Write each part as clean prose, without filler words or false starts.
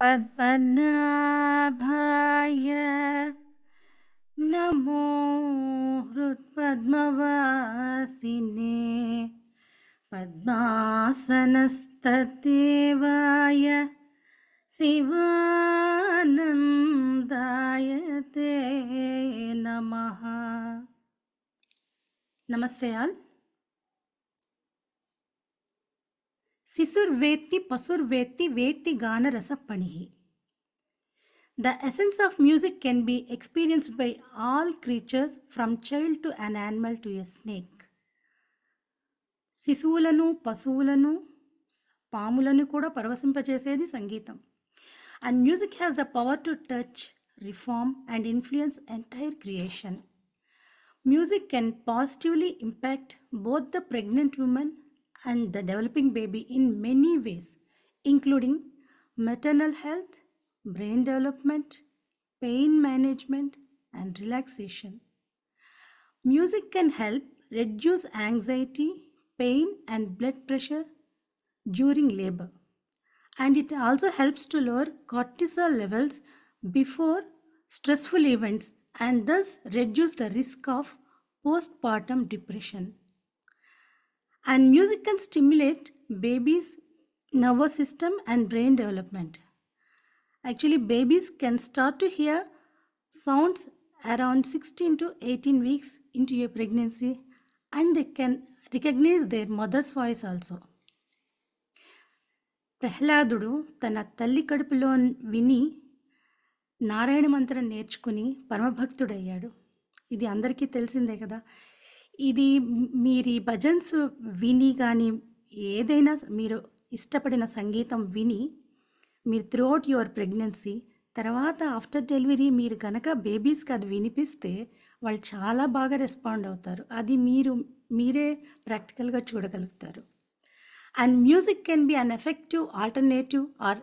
पद्मनाभाय नमो हृत्पद्मवासिने पद्मासनस्तदेवाय शिवानन्दाय ते नमः. Namaste all. Sisurveti pasurveti veti gana rasapanihi. The essence of music can be experienced by all creatures from child to an animal to a snake. శిశువులను పశువులను పాములను కూడా పరవశింపచేసేది సంగీతం. And music has the power to touch, reform and influence entire creation. Music can positively impact both the pregnant woman and the developing baby in many ways, including maternal health, brain development, pain management, and relaxation. Music can help reduce anxiety, pain, and blood pressure during labor. And it also helps to lower cortisol levels before stressful events and thus reduce the risk of postpartum depression. And music can stimulate babies' nervous system and brain development. Actually, babies can start to hear sounds around 16 to 18 weeks into a pregnancy, and they can recognize their mother's voice also. ప్రహ్లాదుడు తన తల్లి కడుపులో విని నారాయణ మంత్రం నేర్చుకుని పరమభక్తుడయ్యాడు. ఇది అందరికీ తెలిసిందే కదా. ఇది మీరు ఈ భజన్స్ విని కానీ ఏదైనా మీరు ఇష్టపడిన సంగీతం విని మీరు త్రూఅవుట్ యువర్ ప్రెగ్నెన్సీ తర్వాత ఆఫ్టర్ డెలివరీ మీరు కనుక బేబీస్కి అది వినిపిస్తే వాళ్ళు చాలా బాగా రెస్పాండ్ అవుతారు. అది మీరే ప్రాక్టికల్గా చూడగలుగుతారు. And music can be an effective alternative or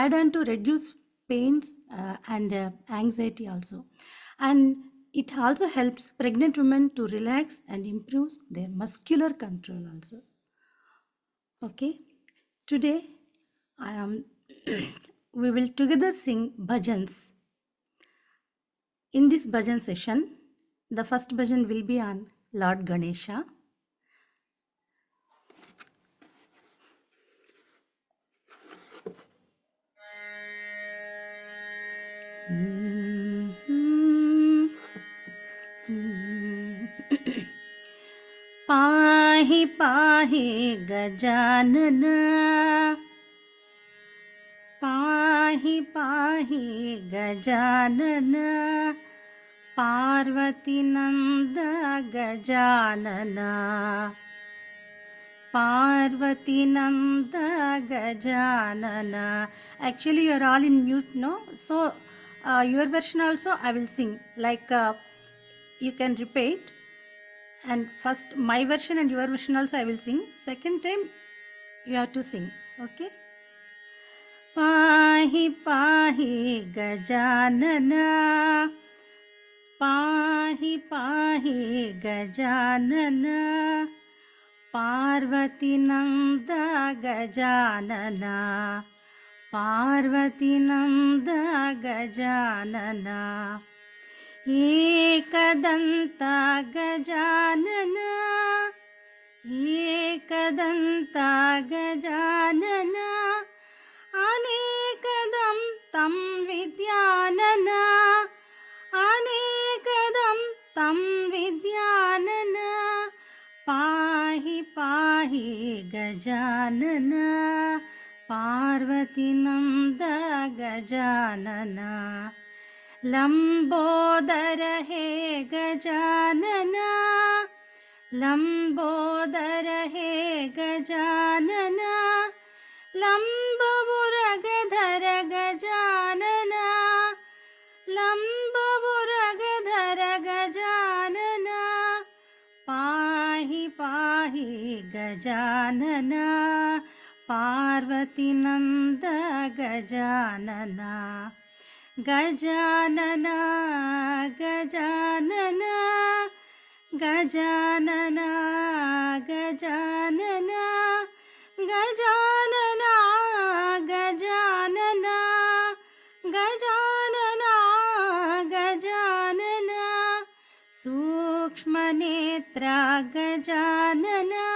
add on to reduce pains and anxiety also. And it also helps pregnant women to relax and improves their muscular control also. Okay, today we will together sing bhajans. In this bhajan session, the first bhajan will be on Lord Ganesha. पाहि पाहि गजानन पाहि पाहि गजानन पार्वती नंद Gajanan Parvati Nanda Gajanana. Actually, you are all in mute, no? So, your version also I will sing. Like, you can repeat. And first, my version and your version also I will sing. Second time, you have to sing. Okay? Pahi Pahi Gajanana. Pahi Pahi Gajanana. Parvati नंद गजानना पार्वती नंद गजानना एकदंत गजानना एकदंत गजानना अनेकदं तं विद्यानना अनेकदं तं विद्यानना पाहि पाहि गजानन पार्वती नंद गजानन लंबोदर हे गजानन लंबोदर हे गजानन लंबवुरगधर गजानन लंबवुरगधर गजानन पाहि पाहि गजानन पार्वती नंद गजानन गजानन गजानन गजानन गजानन गजानन गजानन सूक्ष्मनेत्रा गजानना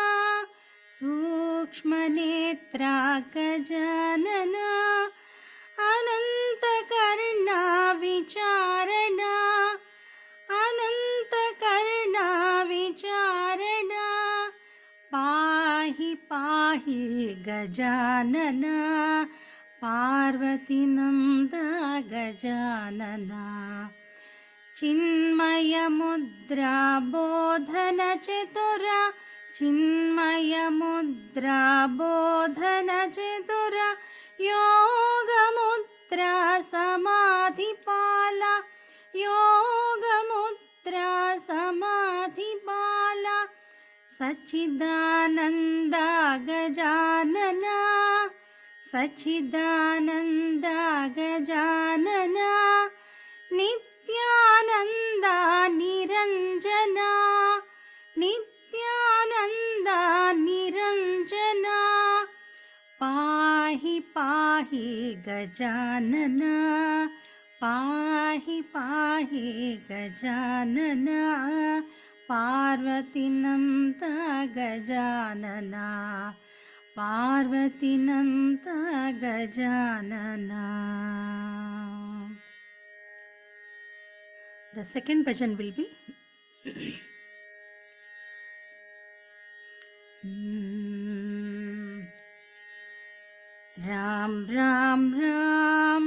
सूक्ष्मनेत्रा गजानना अनन्तकर्णा विचारणा अनन्तकर्णा विचारणा पाहि पाहि गजानना पार्वतीनन्दा गजानना चिन्मयमुद्रा बोधनचतुरा चिन्मयमुद्रा बोधनचतुरा योगमुद्रा समाधिपाला योगमुद्रा समाधिपाला सच्चिदानन्दा गजानना सच्चिदानन्दा गजानना नित्यानन्दा निरञ्जना नित्यानन्दा निरञ्जना पाहि पाहि गजानना पाहि पाहि Gajanana पार्वतीनन्दा Gajanana पार्वतीनन्दा Gajanana. The second bhajan will be Ram Ram Ram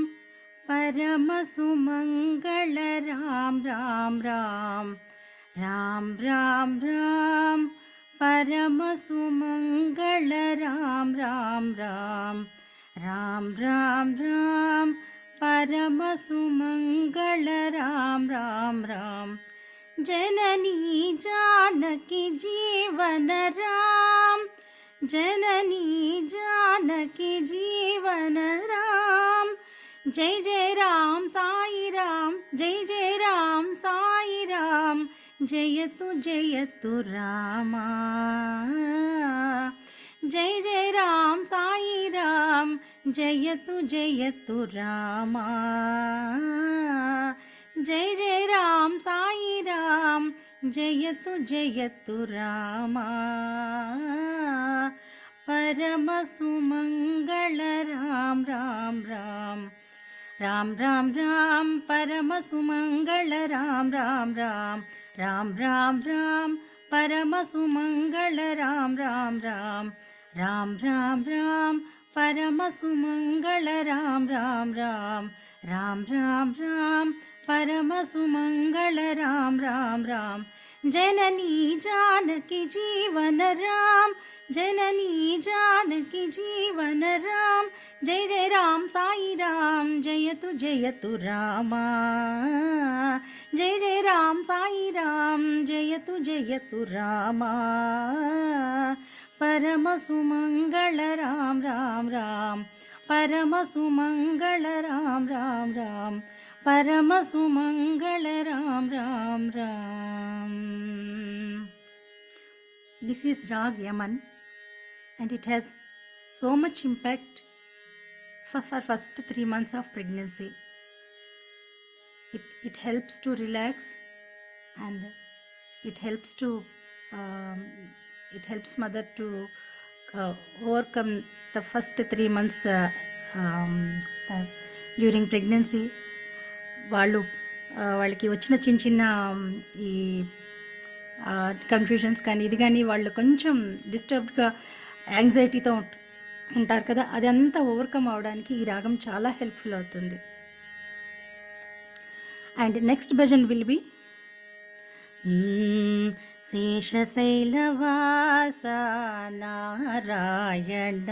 Paramasumangala Ram Ram Ram Ram Ram Ram Paramasumangala Ram Ram Ram Ram Ram Ram Paramasumangala Ram Ram Ram जननी जानकी जीवन राम जननी जानकी जीवन राम जय जय राम साई राम जय जय राम साई राम जयतु रामा जय जय राम साई राम जयतु रामा जय जय राम साई राम जयतु रामा परम सुमंगल राम राम राम राम राम राम परम सुमंगल राम राम राम राम राम राम परम सुमंगल राम राम राम राम राम राम परम सुमंगल राम राम राम राम राम राम परम सुमंगल राम राम राम जननी जानकी जीवन राम जननी जानकी जीवन राम जय जय राम साई राम जयतु रामा जय जय राम साई राम जयतु रामा परम सुमंगल राम राम राम परम सुमंगल राम राम राम परम सुमंगल Ram Ram Ram. This is Rag Yaman and it has so much impact for first 3 months of pregnancy. It helps to relax and it helps mother to overcome the first 3 months during pregnancy. వాళ్ళకి వచ్చిన చిన్న చిన్న ఈ కన్ఫ్యూజన్స్ కానీ ఇది కానీ వాళ్ళు కొంచెం డిస్టర్బ్డ్గా యాంగ్జైటీతో ఉంటారు కదా, అదంతా ఓవర్కమ్ అవడానికి ఈ రాగం చాలా హెల్ప్ఫుల్ అవుతుంది. And next bhajan will be శేషశైలవాస నారాయణ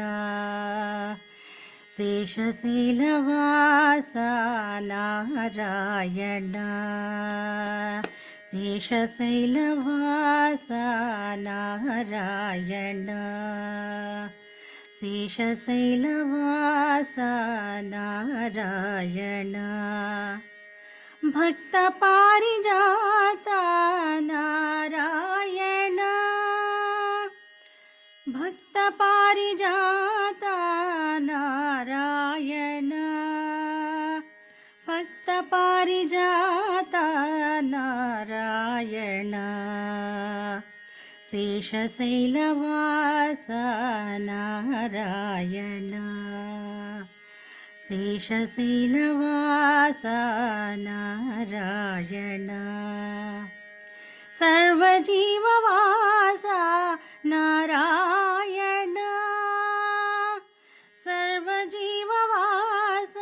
శేషశైలవాస నారాయణ శేషశైలవాస నారాయణ శేషశైలవాస నారాయణ భక్త పారిజాత నారాయణ భక్త పారిజాత నారాయణ భక్త పారిజాత నారాయణ నారాయణ శేషశైలవాస నారాయణ శేషశైలవాస నారాయణ సర్వజీవవాస నారాయణ సర్వజీవవాస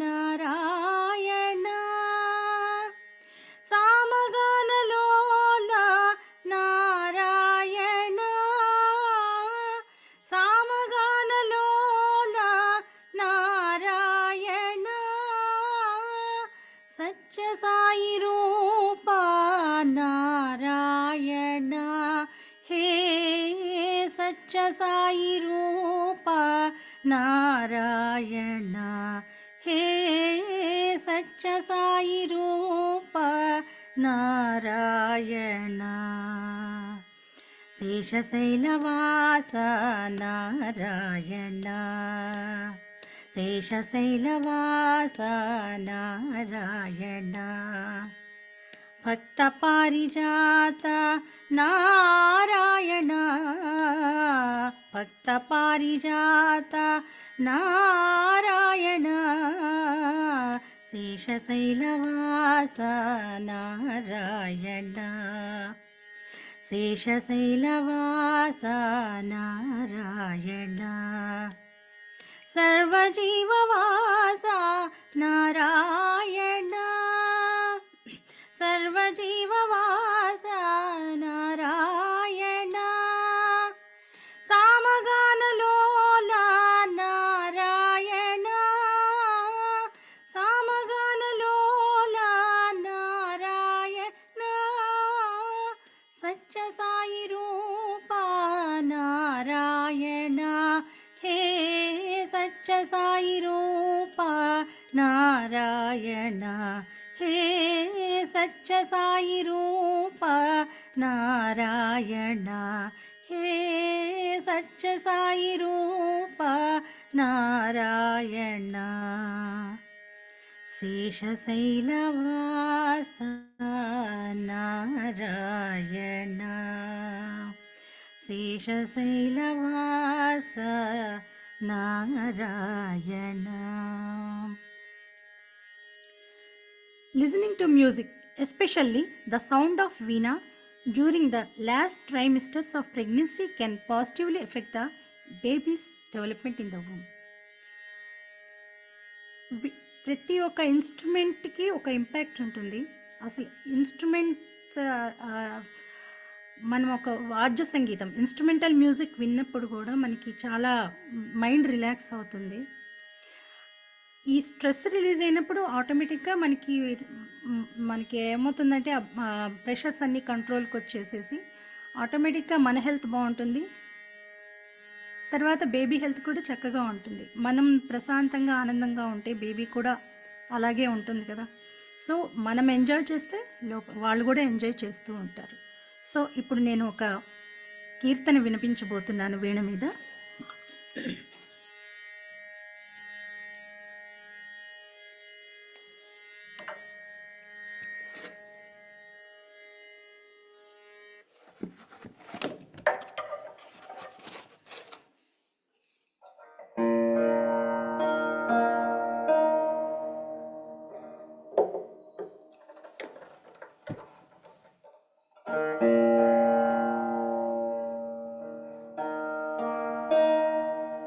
నారాయణ సామగానలోల నారాయణ సామగానలోల నారాయణ సత్య సాయి రూప నారాయణ హే సత్య సాయి రూప నారాయణ హే సత్య సాయి రూప నారాయణ శేషశైలవాస నారాయణ శేషశైలవాస నారాయణ భక్త పారిజాత నారాయణ భక్త పారిజాత నారాయణ శేషశైలవాస నారాయణ శేషశైలవాస నారాయణ సర్వజీవవాస నారాయణ సర్వజీవవాస నారాయణ సామగానలోల నారాయణ సామగానలోల నారాయణ సత్య సాయి రూప నారాయణ హే సత్య సాయి రూప నారాయణ హే సత్య సాయి రూప నారాయణ హే సత్య సాయి రూప నారాయణ శేషశైలవాస నారాయణ శేషశైలవాస Narayana. Listening to music, especially the sound of veena during the last trimesters of pregnancy, can positively affect the baby's development in the womb. ప్రతి ఒక్క ఇన్స్ట్రుమెంట్కి ఒక ఇంపాక్ట్ ఉంటుంది. అసలు ఇన్స్ట్రుమెంట్స్ మనం ఒక వాద్య సంగీతం ఇన్స్ట్రుమెంటల్ మ్యూజిక్ విన్నప్పుడు కూడా మనకి చాలా మైండ్ రిలాక్స్ అవుతుంది. ఈ స్ట్రెస్ రిలీజ్ అయినప్పుడు ఆటోమేటిక్గా మనకి ఏమవుతుందంటే ప్రెషర్స్ అన్నీ కంట్రోల్కి వచ్చేసేసి ఆటోమేటిక్గా మన హెల్త్ బాగుంటుంది. తర్వాత బేబీ హెల్త్ కూడా చక్కగా ఉంటుంది. మనం ప్రశాంతంగా ఆనందంగా ఉంటే బేబీ కూడా అలాగే ఉంటుంది కదా. సో మనం ఎంజాయ్ చేస్తే వాళ్ళు కూడా ఎంజాయ్ చేస్తూ ఉంటారు. సో ఇప్పుడు నేను ఒక కీర్తన వినిపించబోతున్నాను వీణ మీద.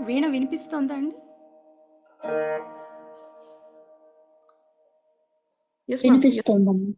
వీణ వినిపిస్తోందా అండి? వినిపిస్తోందమ్మా.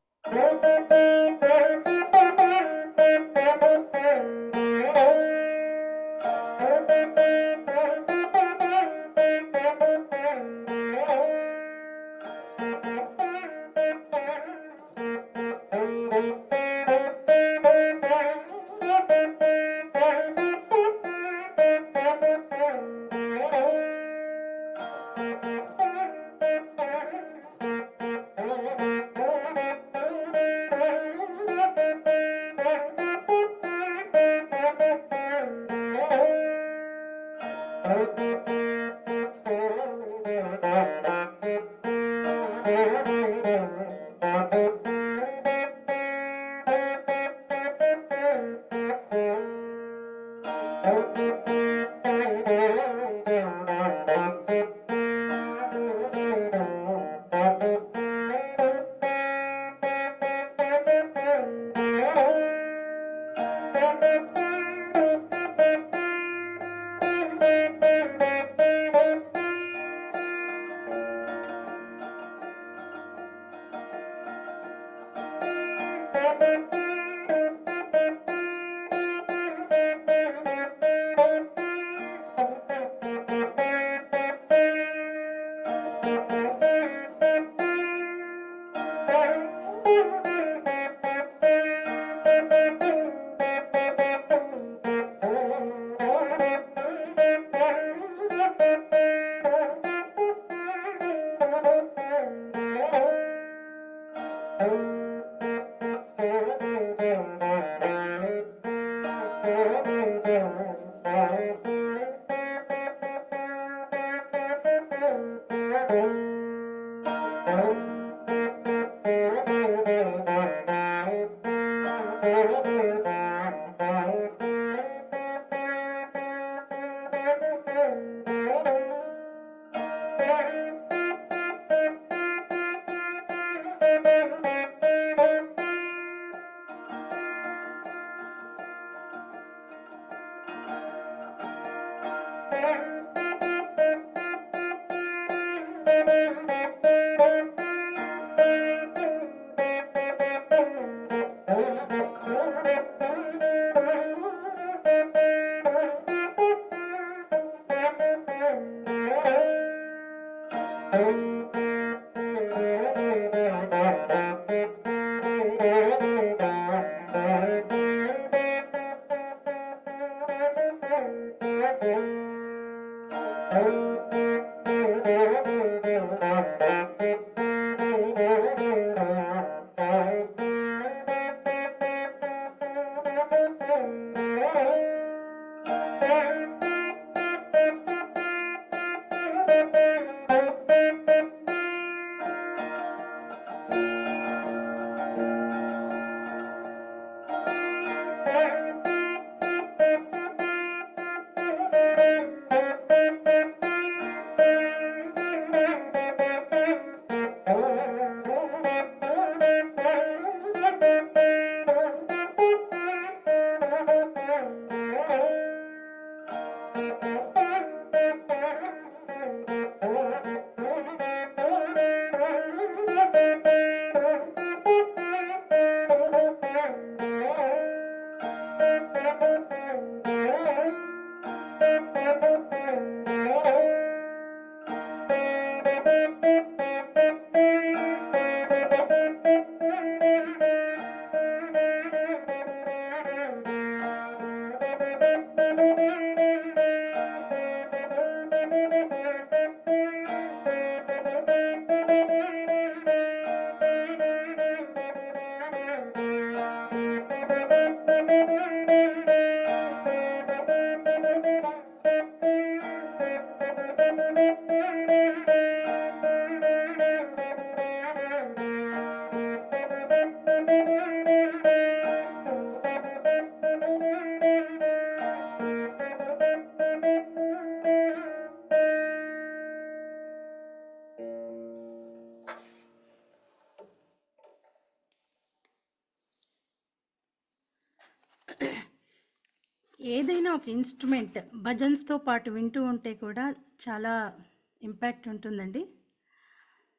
ఏదైనా ఒక ఇన్స్ట్రుమెంట్ భజన్స్తో పాటు వింటూ ఉంటే కూడా చాలా ఇంపాక్ట్ ఉంటుందండి.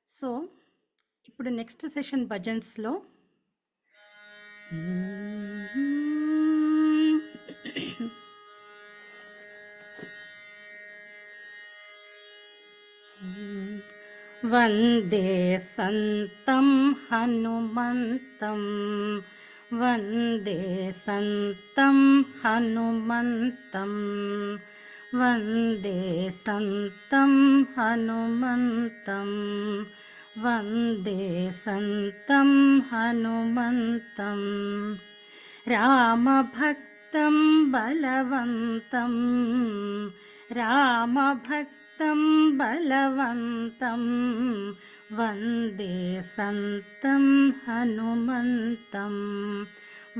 సో ఇప్పుడు నెక్స్ట్ సెషన్ భజన్స్లో వందే సంతం హనుమంతం వందే సంతం హనుమంతం వందే సంతం హనుమంతం వందే సంతం హనుమంతం రామభక్తం బలవంతం రామభక్తం బలవంతం వందే సంతం హనుమంతం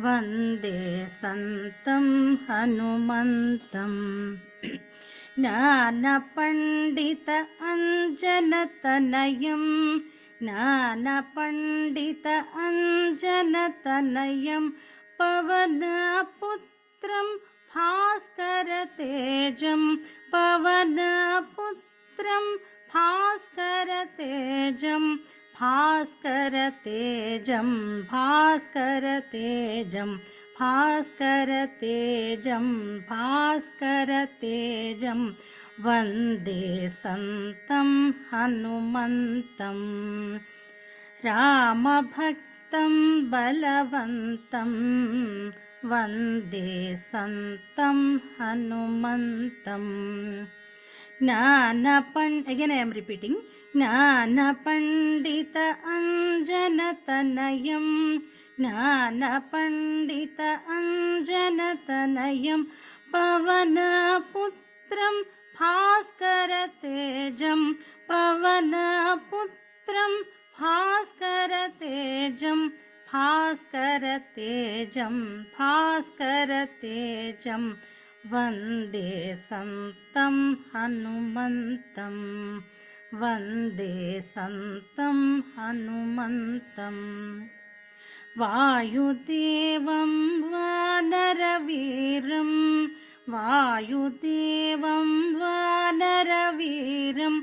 వందే సంతం హనుమంతం జ్ఞానపండిత అంజనతనయం జ్ఞానపండిత అంజనతనయం పవనపుత్రం భాస్కరతేజం పవనపుత్రం భాస్కరతేజం భాస్కరతేజం భాస్కరతేజం భాస్కరతేజం భాస్కరతేజం వందే సంతం హనుమంతం రామభక్తం బలవంతం వందే సంతం హనుమంతం again I am repeating జ్ఞానపండిత అంజనతనయం జ్ఞానపండిత అంజనతనయం పవనపుత్రం భాస్కరతేజం పవనపుత్రం భాస్కరతేజం भास्करतेजं भास्करतेजं वन्दे सन्तं हनुमन्तं वन्दे सन्तं हनुमन्तम् वायुदेवं वानरवीरं वायुदेवं वानरवीरं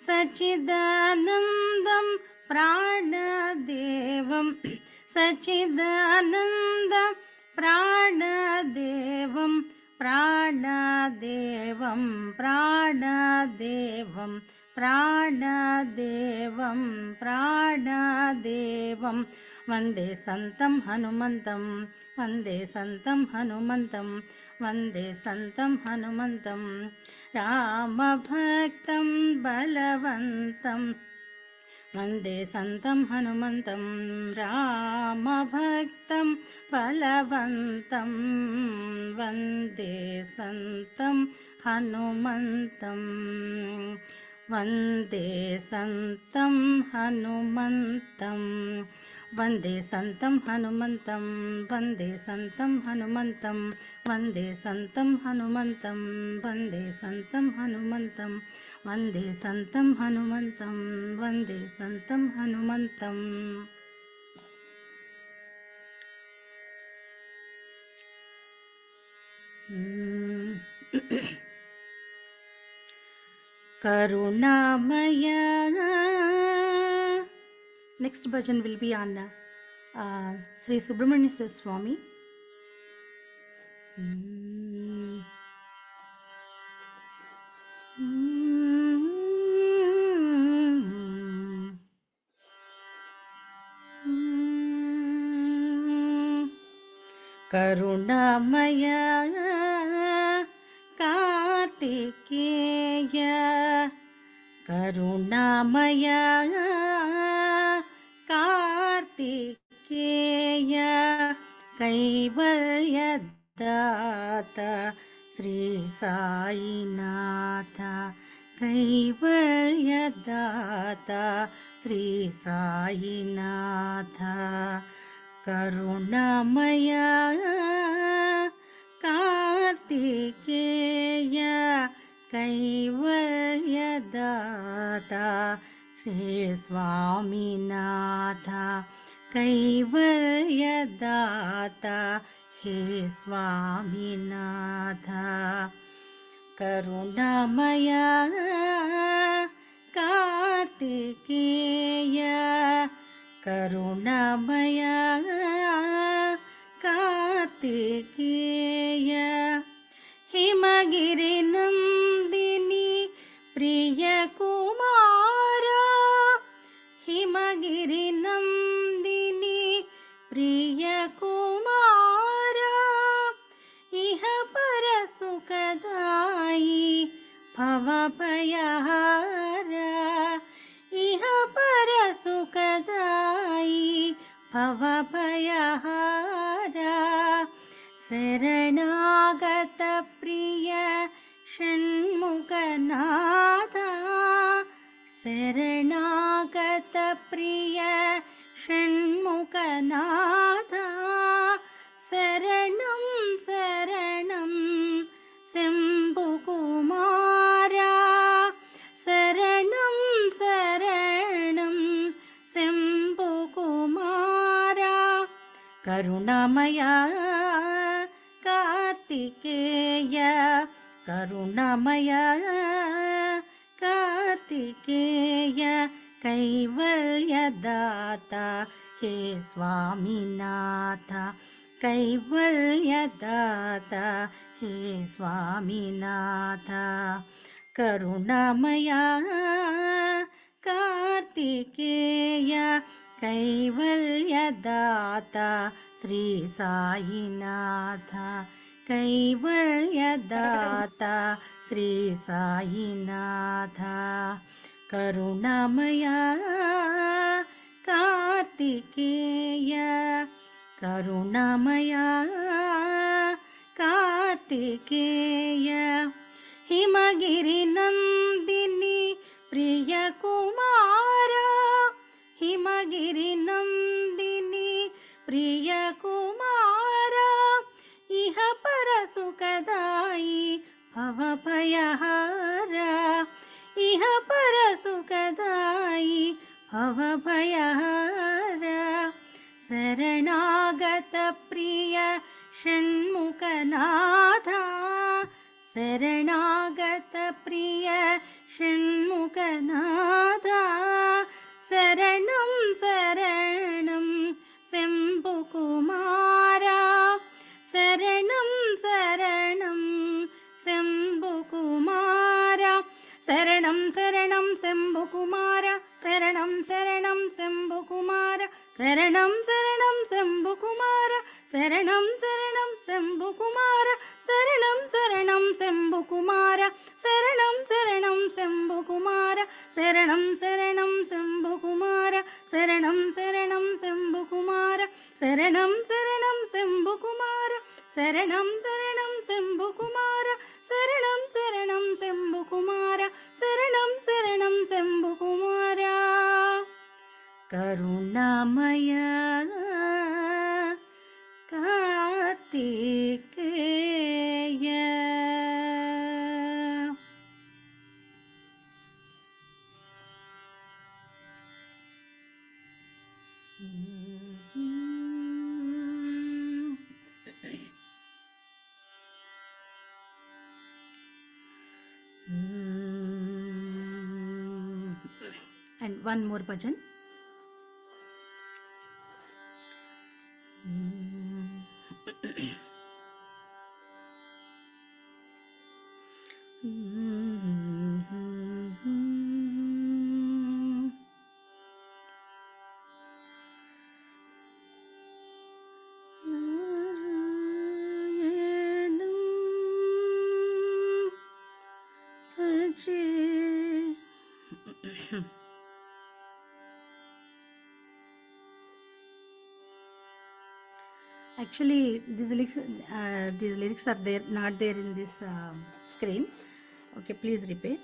सच्चिदानन्दं प्राणदेवं सच्चिदानन्दं प्राणदेवं प्राणदेवं प्राणदेवं प्राणदेवं प्राणदेवं वन्दे सन्तं हनुमन्तं वन्दे सन्तं हनुमन्तं वन्दे सन्तं हनुमन्तं रामभक्तं बलवन्तं वन्दे सन्तं हनुमन्तं रामभक्तं बलवन्तं वन्दे सन्तं हनुमन्तं वन्दे सन्तं हनुमन्तं वन्दे सन्तं हनुमन्तं वन्दे सन्तं हनुमन्तं वन्दे सन्तं हनुमन्तं वन्दे सन्तं हनुमन्तं वन्दे सन्तं हनुमन्तं वन्दे सन्तं हनुमन्तम् करुणामय. Next bhajan will be on Sri Subramanyeswara Swami. करुणामय कार्तिकेय करुणामय कार्तिकेय कैवल्यदाता श्री साईनाथ कैवल्यदाता श्री साईनाथ करुणामय कार्तिकेय कैवल्यदाता श्री स्वामीनाथ कैवल्यदाता हे स्वामीनाथ करुणामय कार्तिकेय करुणामय कार्तिकेय हिमगिरिनन्दिनी प्रियकुमार हिमगिरिनन्दिनी प्रियकुमार इह परसुखदायि भवभयहार इह परसुखदायि भवभयहार शरणागत प्रिय षण्मुखनाथ शरणागत प्रिय षण्मुखनाथ शरणं शरणं शम्भुकुमार शरणं शरणं शम्भुकुमार करुणामय कार्तिकेय करुणामय कार्तिकेय कैवल्यदाता हे स्वामीनाथ कैवल्यदाता हे स्वामीनाथ करुणामय कार्तिकेय कैवल्यदाता श्री साईनाथ कैवल्यदाता श्री साईनाथ करुणामय कार्तिकेय करुणामय कार्तिकेय हिमगिरिनन्दिनी प्रियकुमार हिमगिरिनन्दिनी सुखदायि भवभयहारा इह परसुखदायि भवभयहारा शरणागत प्रिय षण्मुखनाथा शरणागत प्रिय षण्मुखनाथा शरणं शरणं शम्भुकुमारा शरणं शरणं शम्भुकुमारा शरणं शरणं शम्भुकुमारा शरणं शरणं शम्भुकुमारा शरणं शरणं शम्भुकुमारा शरणं शरणं शम्भुकुमारा शरणं शरणं शम्भुकुमारा शरणं शरणं शम्भुकुमारा शरणं शरणं शम्भुकुमारा शरणं शरणं शम्भुकुमारा शरणं शरणं शम्भुकुमारा शरणं शरणं शम्भुकुमारा शरणं शरणं शम्भुकुमारा शरणं शरणं शम्भुकुमारा करुणामय Kartikeya And one more bhajan. Actually, these lyrics are there, not there in this screen. Okay, please repeat.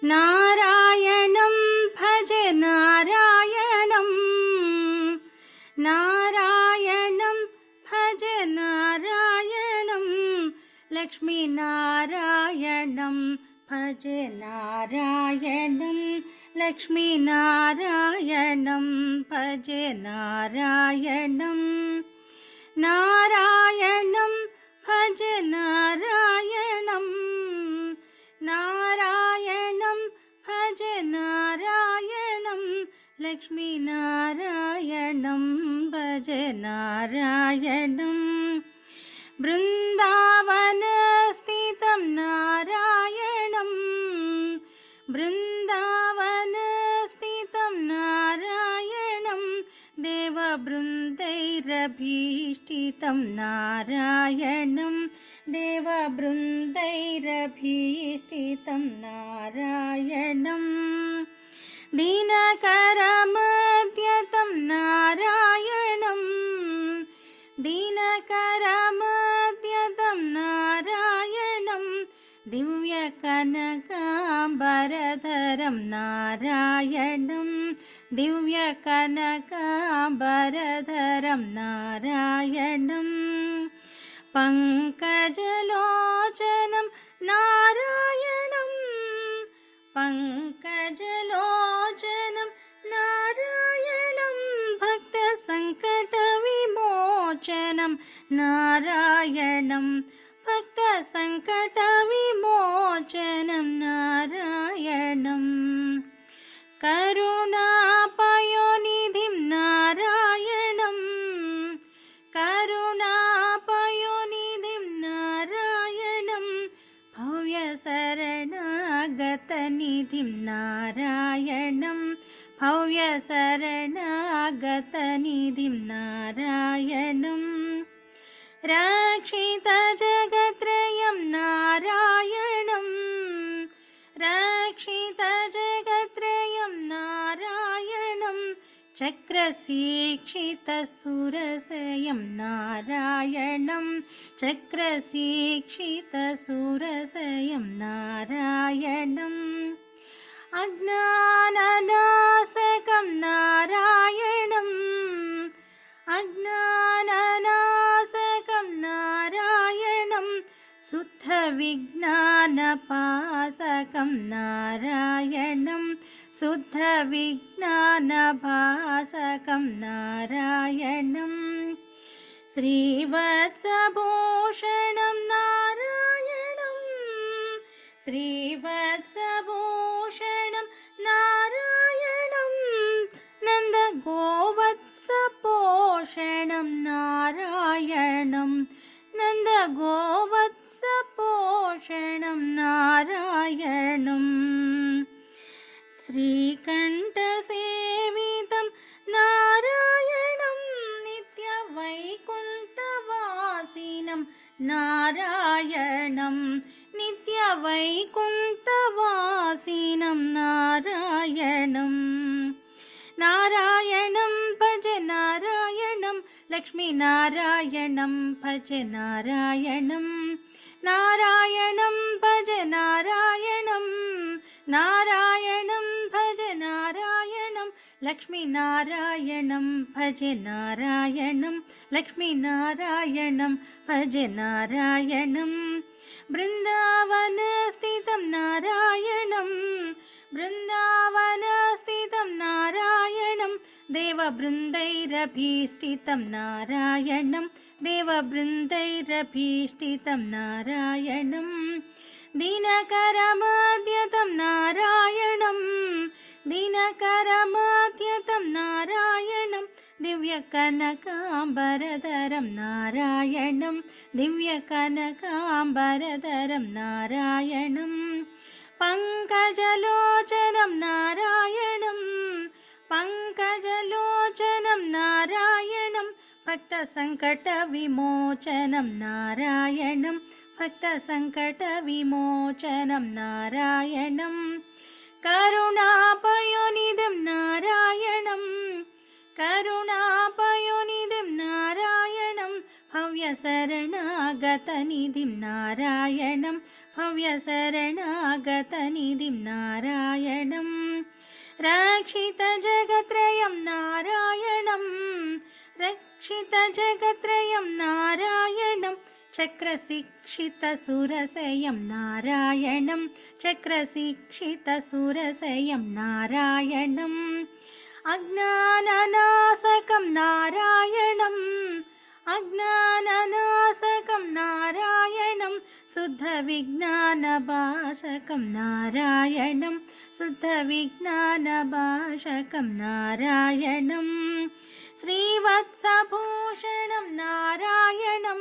नारायणं भज नारायणं नारायणं भज नारायणं लक्ष्मीनारायणं भज नारायणं लक्ष्मीनारायणं भज नारायणं नारायणं भज नारायणं नारायणं भज नारायणं लक्ष्मीनारायणं भज नारायणं बृन्दावनस्थितं नारायणं बृन्दावनस्थितं नारायणं देववृन्दैरभीष्टितं नारायणं देववृन्दैरभीष्टितं नारायणं दीनकरमध्यतं नारायणं दीनकरमध्यतं नारायणं दिव्यकनकाम्बरधरं नारायणं दिव्यकनकाम्बरधरं नारायणं पङ्कजलोचनं नारायणं पङ्कजलोचनं नारायणं भक्तसङ्कटविमोचनं नारायणं भक्तसङ्कटविमोचनं नारायणं करुणापयोनिधिं नारायणं करुणापयोनिधिं नारायणं भव्यशरणागतनिधिं नारायणं भव्यशरणागतनिधिं नारायणं रक्षितजगत्रयं नारायणं रक्षितजगत्रयं नारायणं चक्रशिक्षितसुरसयं नारायणं चक्रशिक्षितसुरसयं नारायणम् अज्ञाननाशकं नारायणम् अज्ञाननाशकं नारायणं शुद्धविज्ञानपासकं नारायणं शुद्धविज्ञानभासकं नारायणं श्रीवत्सभूषणं नारायणं श्रीवत्सभूषणं नारायणं नन्दगोवत्सपोषणं नारायणं नन्दगोवत्सपोषणं नारायणं श्रीकण्ठसेवितं नारायणं नित्यवैकुण्ठवासिनं नारायणं नित्यवैकुण्ठवासिनं नारायणं नारायणं भज नारायणं लक्ष्मीनारायणं भज नारायणं नारायणं भज नारायणं नारायणं भज नारायणं लक्ष्मीनारायणं भज नारायणं लक्ष्मीनारायणं भज नारायणं बृन्दावनस्थितं नारायणं बृन्दावनस्थितं नारायणं देववृन्दैरभीष्टितं नारायणं देववृन्दैरभीष्टितं नारायणं दिनकरमध्यतं नारायणं दिनकरमध्यतं नारायणं दिव्यकनकाम्बरधरं नारायणं दिव्यकनकाम्बरधरं नारायणं पङ्कजलोचनं नारायणं पङ्कजलोचनं नारायणं भक्तसङ्कटविमोचनं नारायणं भक्तसङ्कटविमोचनं नारायणं करुणापयोनिधिं नारायणं करुणापयोनिधिं नारायणं भव्यशरणागतनिधिं नारायणं भव्यशरणागतनिधिं नारायणं रक्षितजगत्रयं नारायणं रक्षितजगत्रयं नारायणं चक्रशिक्षितसुरसयं नारायणं चक्रशिक्षितसुरसयं नारायणं अज्ञाननाशकं नारायणम् अज्ञाननाशकं नारायणं शुद्धविज्ञानभाषकं नारायणं शुद्धविज्ञानभाषकं नारायणं श्रीवत्सभूषणं नारायणं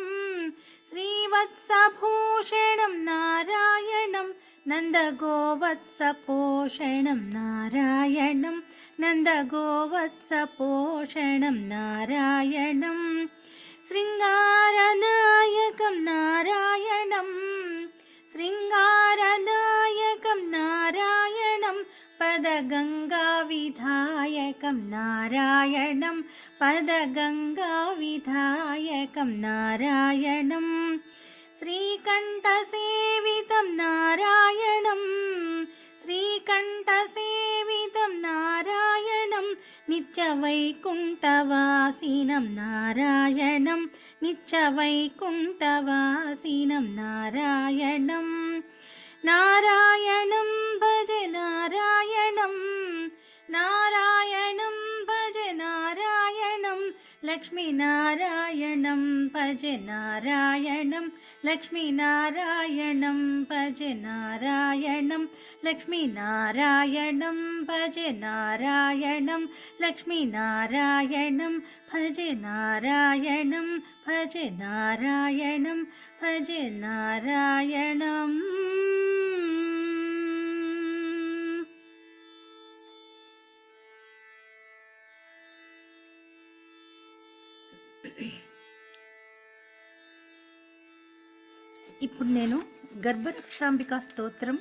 श्रीवत्सभूषणं नारायणं नन्दगोवत्सपोषणं नारायणं नन्दगोवत्सपोषणं नारायणं शृङ्गारनायकं नारायणं शृङ्गारनायकं नारायणं पदगङ्गाविधायकं नारायणं पदगङ्गाविधायकं नारायणं श्रीकण्ठसेवितं नारायणं श्रीकण्ठसेवितं नारायणं नित्यवैकुण्ठवासिनं नारायणं नित्यवैकुण्ठवासिनं नारायणं नारायणं भज नारायणं नारायणं भज नारायणं लक्ष्मीनारायणं भज नारायणं लक्ष्मीनारायणं भज नारायणं लक्ष्मीनारायणं भज नारायणं लक्ष्मीनारायणं भज नारायणं भज नारायणं भज नारायणम् ఇప్పుడు నేను గర్భరక్షాంబికా స్తోత్రం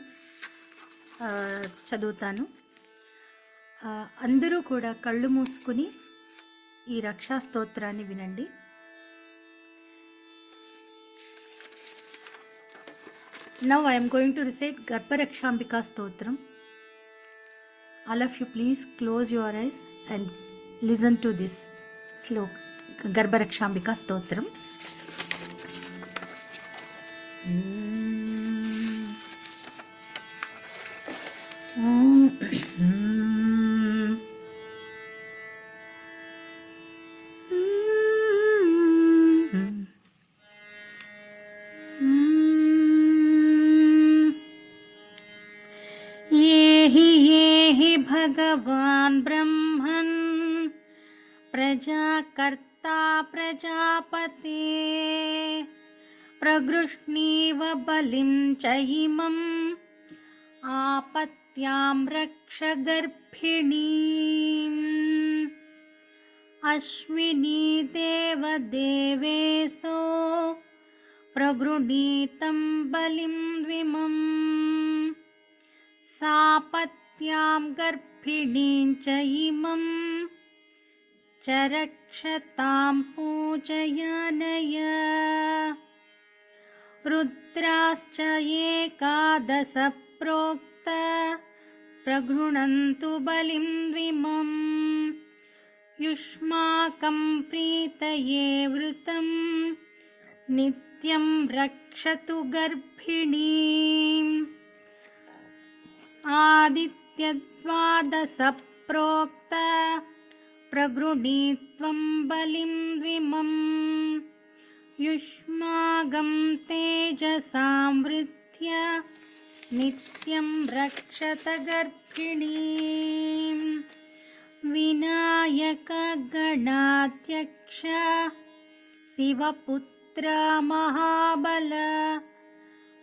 చదువుతాను. అందరూ కూడా కళ్ళు మూసుకుని ఈ రక్షా స్తోత్రాన్ని వినండి. Now I am going to recite Garbharakshambika Stotram. All of you please close your eyes and listen to this slok, Garbharakshambika Stotram. ये हि भगवान् ब्रह्मन् प्रजाकर्ता प्रजापते प्रगृह्णीव बलिं च इमम् आपत्यां रक्ष गर्भिणीम् अश्विनी देवदेवेशो प्रगृहीतं बलिं द्विमम् सापत्यां गर्भिणीं च इमं च रक्षतां पूजयानय रुद्राश्च एकादश प्रोक्त प्रगृह्णन्तु बलिं द्विमम् युष्माकं प्रीतये वृतं नित्यं रक्षतु गर्भिणीम् आदित्यद्वादश प्रोक्त प्रगृहीत्वं बलिं द्विमम् युष्माकं तेजसांवृत्य नित्यं रक्षत गर्भिणीम् विनायक गणाध्यक्ष शिवपुत्र महाबल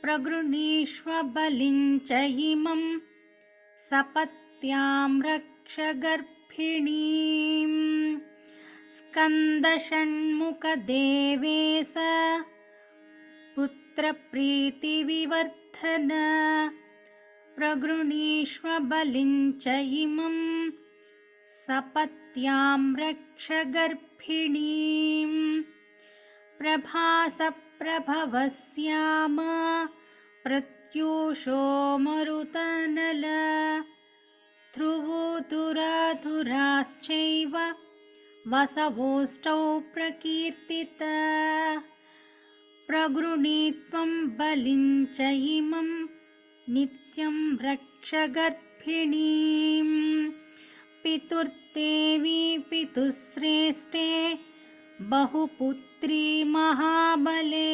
प्रगृहीष्व बलिं च इमं सपत्यां रक्ष गर्भिणीम् स्कन्दषण्मुखदेवेश पुत्रप्रीतिविवर्धन प्रगृहीष्व बलिं च इमं सपत्यां रक्ष गर्भिणीम् प्रभास प्रभवस्याम प्रत्यूषो मरुतनल ध्रुवोधुराधुराश्चैव वसवोष्टौ प्रकीर्तित प्रगृहीत्वं बलिं च इमं नित्यं रक्ष गर्भिणीम् पितुर्देवी पितुश्रेष्ठे बहुपुत्री महाबले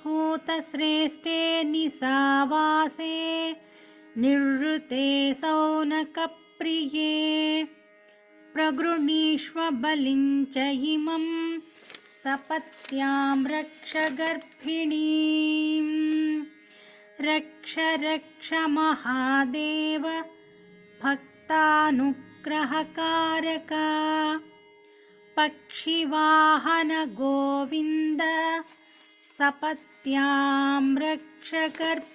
भूतश्रेष्ठे निशावासे निवृते सौनकप्रिये प्रगृहीष्व बलिं च इमं सपत्यां रक्ष गर्भिणीम् रक्ष रक्ष महादेव भक्तानुग्रहकारक पक्षिवाहन गोविन्द सपत्यां रक्ष गर्भिणीम्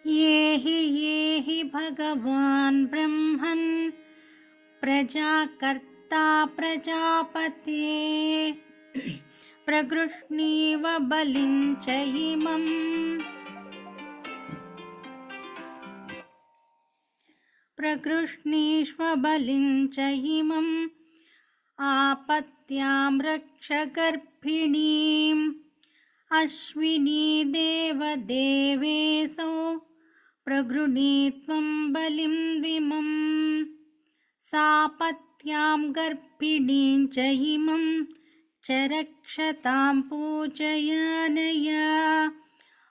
ये हि भगवान् ब्रह्मन् प्रजाकर्ता प्रजापते प्रगृह्णीव बलिं च इमम् प्रगृह्णीष्व बलिं च इमम् आपत्यां रक्ष गर्भिणीम् अश्विनी देवदेवेशो प्रगृहीत्वं बलिं द्विमम् सापत्यां गर्भिणीं च इमं च रक्षतां पूजयानय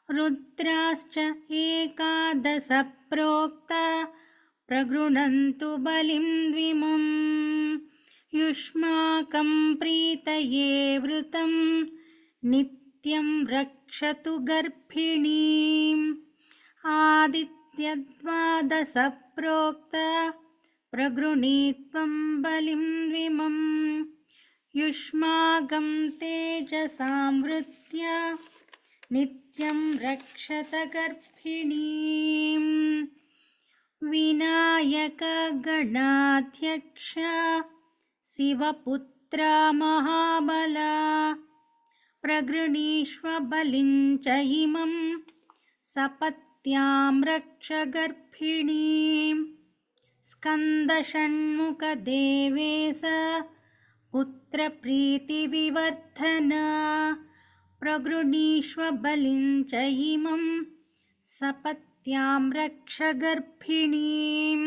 रुद्राश्च एकादश प्रोक्त प्रगृह्णन्तु बलिं द्विमम् युष्माकं प्रीतये वृतं नित्यं रक्षतु गर्भिणीम् आदित्यद्वादश प्रोक्त प्रगृहीत्वं बलिं द्विमम् युष्माकं तेजसांवृत्य नित्यं रक्षत गर्भिणीं विनायकगणाध्यक्ष शिवपुत्रा महाबला प्रगृणीष्व बलिं च इमं सपत्यां रक्ष गर्भिणीं स्कन्दषण्मुखदेवेश पुत्रप्रीतिविवर्धन प्रगृणीष्व बलिं च इमं सपत्यां रक्ष गर्भिणीं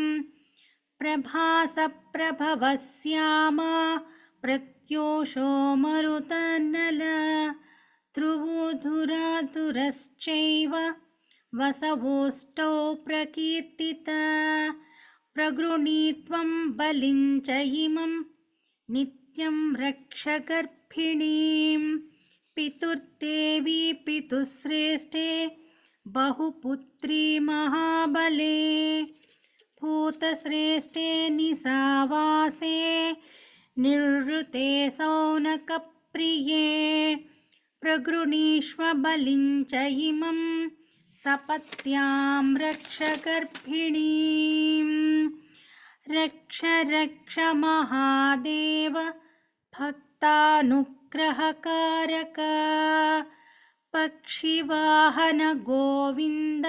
प्रभासप्रभवस्याम प्रत्योषो मरुतनल ध्रुवोधुराधुरश्चैव वसवोष्टौ प्रकीर्तिता प्रगृणीत्वं बलिं च इमं नित्यं रक्ष गर्भिणीं पितुर्देवी पितुश्रेष्ठे बहुपुत्री महाबले भूतश्रेष्ठे निशावासे निवृते सौनकप्रिये प्रगृणीष्व बलिं च इमं सपत्यां रक्ष गर्भिणीं रक्ष रक्ष महादेव भक्तानुग्रहकारक पक्षिवाहन गोविन्द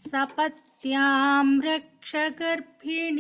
सपत्यां रक्ष गर्भिणीम्